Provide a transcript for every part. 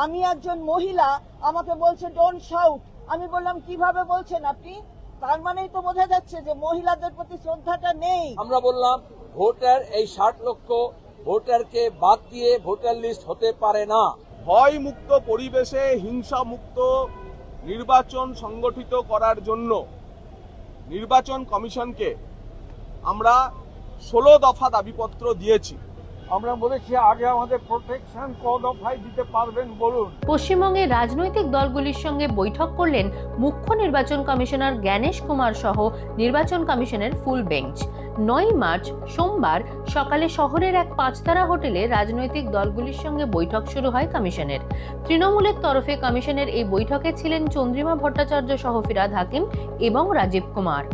আমি একজন মহিলা, আমাকে বলছে ডোন্ট শাউট। আমি বললাম কিভাবে বলছেন আপনি? তার মানেই তো বোঝা যাচ্ছে যে মহিলাদের প্রতি শ্রদ্ধাটা নেই। আমরা বললাম ভোটার এই 60 লক্ষ ভোটারকে বাদ দিয়ে ভোটার লিস্ট হতে পারে না। ভয় মুক্ত পরিবেশে হিংসা মুক্ত নির্বাচন সংগঠিত করার জন্য নির্বাচন কমিশনকে আমরা 16 দফা দাবিপত্র দিয়েছি। আমরা বলেছি আগে আমাদের প্রোটেকশন ক দফায় দিতে পারবেন বলুন। পশ্চিমবঙ্গের রাজনৈতিক দলগুলির সঙ্গে বৈঠক করলেন মুখ্য নির্বাচন কমিশনার জ্ঞানেশ কুমার সহ নির্বাচন কমিশনের ফুল বেঞ্চ। 9 মার্চ সোমবার সকালে শহরের এক 5 তারা হোটেলে রাজনৈতিক দলগুলির সঙ্গে বৈঠক শুরু হয় কমিশনের। তৃণমূলের তরফে কমিশনের এই বৈঠকে ছিলেন চন্দ্রিমা ভট্টাচার্য সহ ফিরহাদ হাকিম এবং রাজীব কুমার।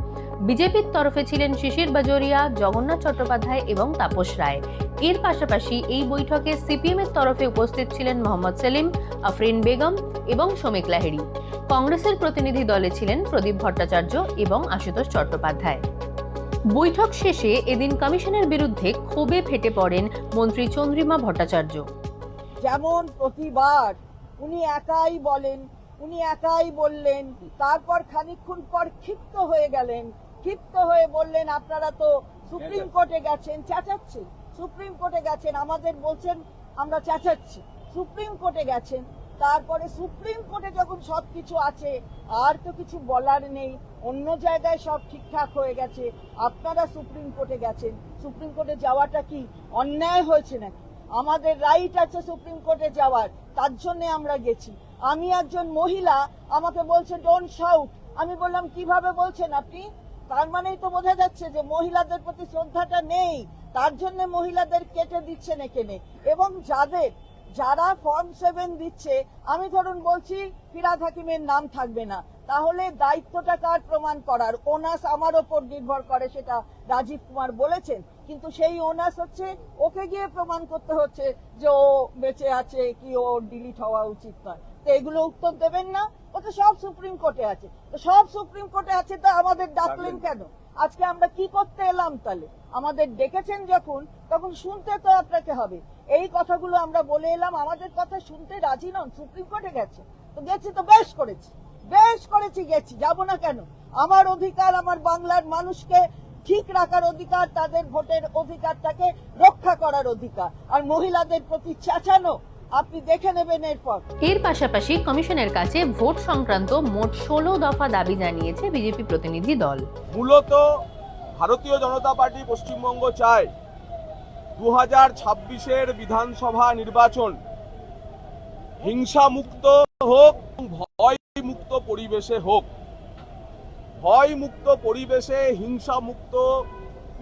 বিজেপির তরফে ছিলেন শিশির বাজোরিয়া, জগন্নাথ চট্টোপাধ্যায় এবং তাপস রায়। এর পাশাপাশি এই বৈঠকে সিপিএম এর তরফে উপস্থিত ছিলেন মোহাম্মদ সেলিম, আফরিন বেগম এবং শমিক লাহিড়ী। কংগ্রেসের প্রতিনিধি দলে ছিলেন প্রদীপ ভট্টাচার্য এবং আশুতোষ চট্টোপাধ্যায়। বৈঠক শেষে এদিন কমিশনের বিরুদ্ধে ক্ষোভে ফেটে পড়েন মন্ত্রী চন্দ্রিমা ভট্টাচার্য। যেমন প্রতিবার উনি একাই বলেন, উনি একাই বললেন, তারপর খানিকক্ষণ পর ক্ষিপ্ত হয়ে গেলেন, ক্ষিপ্ত হয়ে বললেন আপনারা তো সুপ্রিম কোর্টে গেছেন, চেঁচাচ্ছেন, সুপ্রিম কোর্টে গেছেন, আমাদের বলছেন আমরা চেঁচাচ্ছি, সুপ্রিম কোর্টে গেছেন। তারপরে সুপ্রিম কোর্টে যখন সবকিছু আছে আর তো কিছু বলার নেই, অন্য জায়গায় সব ঠিকঠাক হয়ে গেছে, আপনারা সুপ্রিম কোর্টে গেছেন, সুপ্রিম কোর্টে যাওয়াটা কি অন্যায় হয়েছে নাকি? আমাদের রাইট আছে সুপ্রিম কোর্টে যাওয়ার, তার জন্য আমরা গেছি। আমি একজন মহিলা, আমাকে বলছে ডোন্ট শাউট। আমি বললাম কিভাবে বলছেন আপনি? তার মানেই তো বোঝা যাচ্ছে যে মহিলাদের প্রতি শ্রদ্ধাটা নেই, তার জন্য মহিলাদের কেটে দিচ্ছেন এখানে। এবং যারা ফর্ম 7 দিচ্ছে, আমি ধরুন বলছি ফিরহাদ হাকিমের নাম থাকবে না, তাহলে দায়িত্বটা কার প্রমাণ করার? ওনাস আমার ওপর নির্ভর করে, সেটা রাজীব কুমার বলেছেন, কিন্তু সেই ওনাস হচ্ছে ওকে গিয়ে প্রমাণ করতে হচ্ছে যে ও বেঁচে আছে কি ও ডিলিট হওয়া উচিত নয়। তো এগুলো উত্তর দেবেন না? ও তো সব সুপ্রিম কোর্টে আছে, তো সব সুপ্রিম কোর্টে আছে, তো আমাদের ডাকলেন কেন? আজকে আমরা কি করতে এলাম তাহলে? আমাদের ডেকেছেন যখন, তখন শুনতে তো আপনাকে হবে। এই কথাগুলো আমরা বলে এলাম, আমাদের কথা শুনতে রাজি নন, সুপ্রিম কোর্টে গেছে তো গেছি, তো বেশ করেছি, গেছি, যাবো না কেন? আমার অধিকার, আমার বাংলার মানুষকে ঠিক রাখার অধিকার, তাদের ভোটের অধিকারটাকে রক্ষা করার অধিকার। আর মহিলাদের প্রতি চেঁচানো আপনি দেখে নেবেন এরপর। এর পাশাপাশি কমিশনের কাছে ভোট সংক্রান্ত মোট 16 দফা দাবি জানিয়েছে বিজেপি প্রতিনিধি দল। মূলত ভারতীয় জনতা পার্টি পশ্চিমবঙ্গ চায় 2026-এর বিধানসভা নির্বাচন হিংসা মুক্ত হোক, ভয় মুক্ত পরিবেশে হোক। ভয় মুক্ত পরিবেশে হিংসা মুক্ত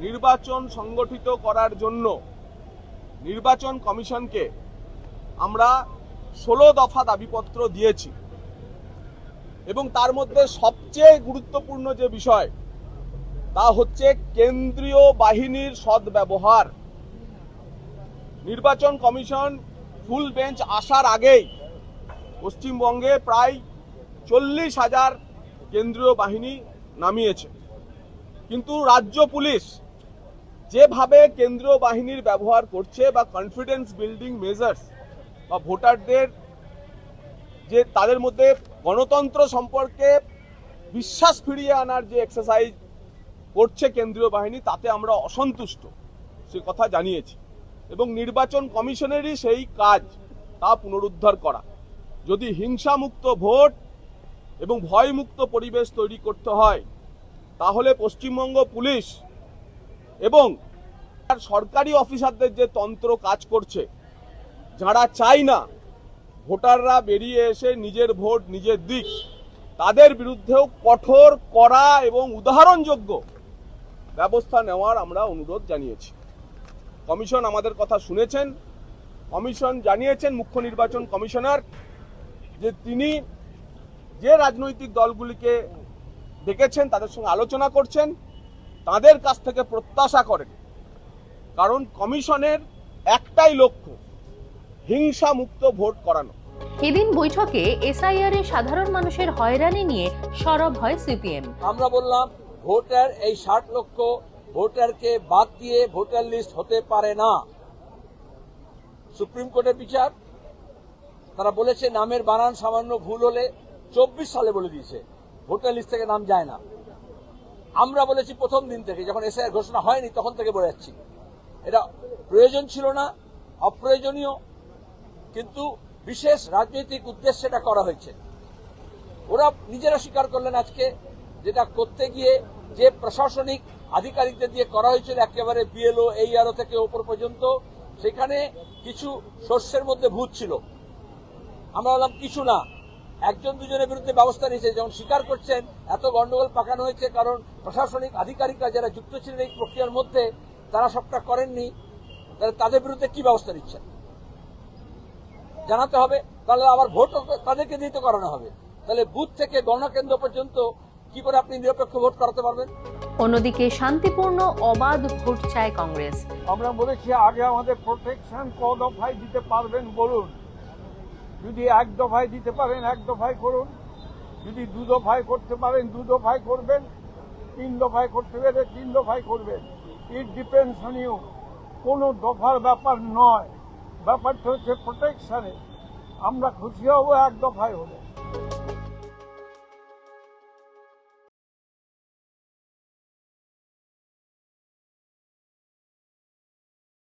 নির্বাচন সংগঠিত করার জন্য নির্বাচন কমিশনকে আমরা 16 দফা দাবিপত্র দিয়েছি। এবং তার মধ্যে সবচেয়ে গুরুত্বপূর্ণ যে বিষয়, তা হচ্ছে কেন্দ্রীয় বাহিনীর সদ্ব্যবহার। নির্বাচন কমিশন ফুল বেঞ্চ আসার আগেই পশ্চিমবঙ্গে প্রায় 40,000 কেন্দ্রীয় বাহিনী নামিয়েছে, কিন্তু রাজ্য পুলিশ যেভাবে কেন্দ্রীয় বাহিনীর ব্যবহার করছে, বা কনফিডেন্স বিল্ডিং মেজার্স, বা ভোটারদের যে তাদের মধ্যে গণতন্ত্র সম্পর্কে বিশ্বাস ফিরিয়ে আনার যে এক্সারসাইজ করছে কেন্দ্রীয় বাহিনী, তাতে আমরা অসন্তুষ্ট, সে কথা জানিয়েছি। এবং নির্বাচন কমিশনেরই সেই কাজ, তা পুনরুদ্ধার করা। যদি হিংসামুক্ত ভোট এবং ভয়মুক্ত পরিবেশ তৈরি করতে হয়, তাহলে পশ্চিমবঙ্গ পুলিশ এবং সরকারি অফিসারদের যে তন্ত্র কাজ করছে, যারা চায় না ভোটাররা বেরিয়ে এসে নিজের ভোট নিজের দিক, তাদের বিরুদ্ধেও কঠোর, কড়া এবং উদাহরণযোগ্য ব্যবস্থা নেওয়ার আমরা অনুরোধ জানিয়েছি। কমিশন আমাদের কথা শুনেছেন। কমিশন জানিয়েছেন, মুখ্য নির্বাচন কমিশনার, যে তিনি যে রাজনৈতিক দলগুলিকে ডেকেছেন তাদের সঙ্গে আলোচনা করছেন, তাদের কাছ থেকে প্রত্যাশা করেন, কারণ কমিশনের একটাই লক্ষ্য হিংসা মুক্ত ভোট করানো। এদিন বৈঠকে এসআইআর এ সাধারণ মানুষের হয়রানি নিয়ে সরব হয় সিপিএম। আমরা বললাম ভোটার এই 60 লক্ষ ভোটারকে বাদ দিয়ে ভোটার লিস্ট হতে পারে না। সুপ্রিম কোর্টের বিচার, তারা বলেছে নামের বানান সামান্য ভুল হলে 24 সালে বলে দিয়েছে ভোটার লিস্ট থেকে নাম যায় না। আমরা বলেছি প্রথম দিন থেকে, যখন এসআইআর ঘোষণা হয়নি তখন থেকে বলে যাচ্ছি এটা প্রয়োজন ছিল না, অপ্রয়োজনীয়, কিন্তু বিশেষ রাজনৈতিক উদ্দেশ্যে এটা করা হয়েছে। ওরা নিজেরা স্বীকার করলেন আজকে, যেটা করতে গিয়ে যে প্রশাসনিক আধিকারিকদের দিয়ে করা হয়েছিল একেবারে বিএলও ARO থেকে ওপর পর্যন্ত, সেখানে কিছু শস্যের মধ্যে ভূত ছিল। আমরা বললাম কিছু না, একজন দুজনের বিরুদ্ধে ব্যবস্থা নিয়েছে। যেমন স্বীকার করছেন এত গন্ডগোল পাকানো হয়েছে কারণ প্রশাসনিক আধিকারিকরা যারা যুক্ত ছিলেন এই প্রক্রিয়ার মধ্যে তারা সবটা করেননি, তাহলে তাদের বিরুদ্ধে কি ব্যবস্থা নিচ্ছেন জানাতে হবে। তাহলে আবার ভোট তাদেরকে দিয়ে তো করানো হবে, তাহলে বুথ থেকে গণনা কেন্দ্র পর্যন্ত কি করে আপনি নিরপেক্ষ ভোট করাতে পারবেন? অন্যদিকে শান্তিপূর্ণ অবাধ ভোট চায় কংগ্রেস। আমরা বলেছি আগে আমাদের প্রোটেকশন ক দফায় দিতে পারবেন বলুন, যদি 1 দফায় দিতে পারেন 1 দফায় করুন, যদি 2 দফায় করতে পারেন 2 দফায় করবেন, 3 দফায় করতে পারে 3 দফায় করবেন। It depends on you. কোনো দফার ব্যাপার নয়, ব্যাপারটা হচ্ছে প্রোটেকশনে। আমরা খুশি হব 1 দফায় হলে।